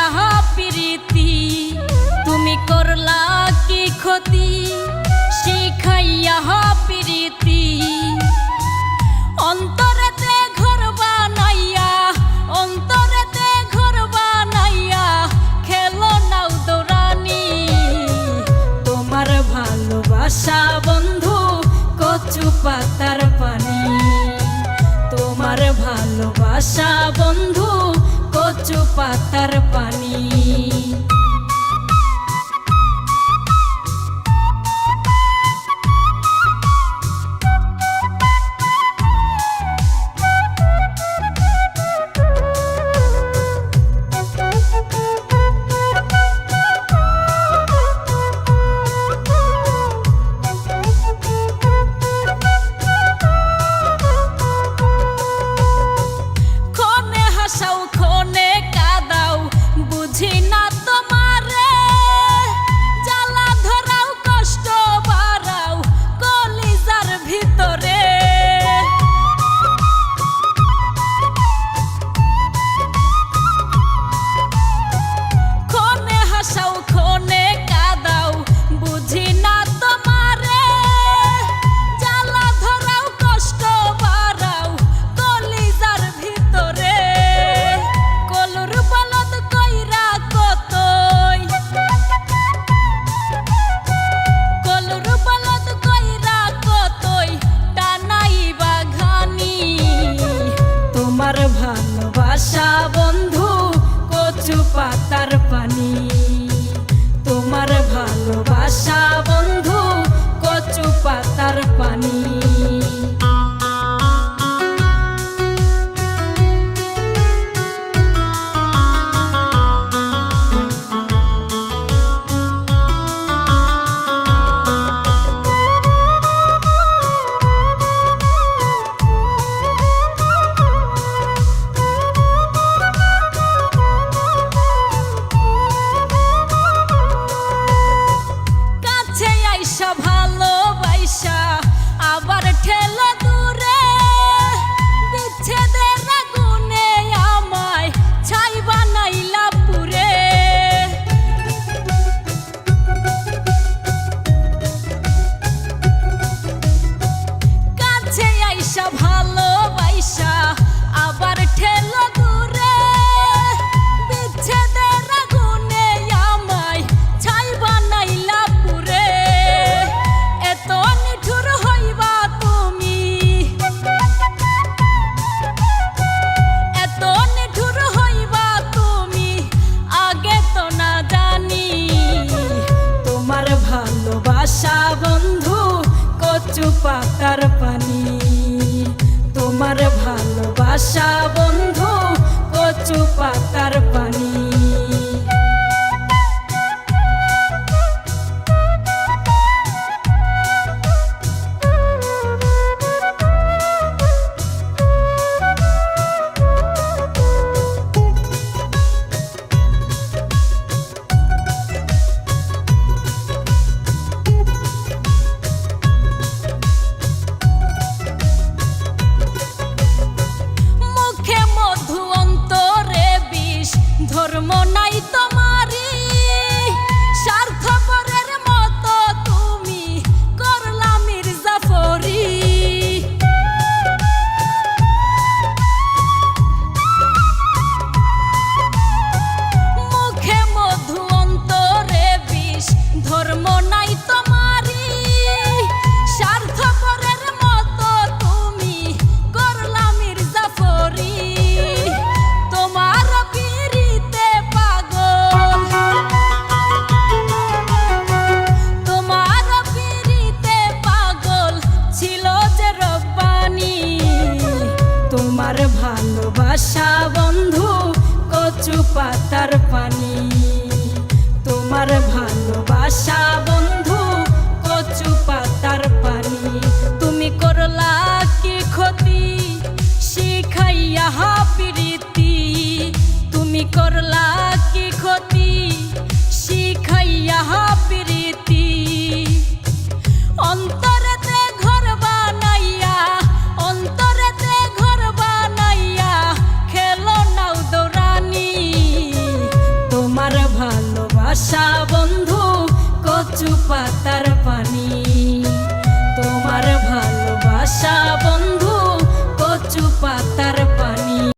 শিখাইয়া প্রীতি তুমি করলা কি ক্ষতি শিখাইয়া প্রীতি অন্তরেতে ঘর বানাইয়া অন্তরেতে ঘর বানাইয়া খেলো নাও দৌড়ানি তোমার ভালোবাসা বন্ধু কচু পাতার পানি তোমার ভালোবাসা বন্ধু কচু পাতার পানি বুঝি না তোমারে জ্বালা ধরাও কষ্ট বাড়াও কলিজার ভিতরে ক্ষণে হাসাও ক্ষণে কাঁদাও বুঝি না তোমারে জ্বালা ধরাও কষ্ট বাড়াও কলিজার ভিতরে কলুর বলদ কইরা কতই কলুর বলদ কইরা কতই টানাই বাঘানি তোমার ভালোবাসা বন্ধু কচু পাতার পানি তোমার ভালোবাসা বন্ধু কচু পাতার পানি ভালোবাসা আবার ঠেলা দূরে বিচ্ছেদের আগুনে আমায় ছাই বানাইলা পুরে কাছে আইসা ভালোবাসা আবার ঠেলা দূরে বিচ্ছেদের আগুনে আমায় ছাই বানাইলা পুরে এত নিঠুর হইবা তুমি এত নিঠুর হইবা তুমি আগে তো না জানি তোমার ভালোবাসা বন্ধু কচু পাতার পানি তোমার ভালোবাসা বন্ধু কচু পাতার পানি ধর্ম নাই তোমারি স্বার্থপরের মতো তুমি করলা মির্জাফরি মুখে মধু অন্তরে বিষ ধর্ম নাই তোমারি স্বার্থপরের মতো তুমি করলা মির্জাফরি তোমার তোমার ভালোবাসা বন্ধু কচু পাতার পানি তোমার ভালোবাসা বন্ধু কচু পাতার পানি তুমি করলা কি ক্ষতি শিখাইয়া প্রীতি তুমি করলা কি ক্ষতি শিখাইয়া প্রীতি অন্তরেতে ঘর বানাইয়া অন্তরেতে ঘর বানাইয়া খেলো নাও দৌড়ানি ভাষা বন্ধু কচু পাতার পানি।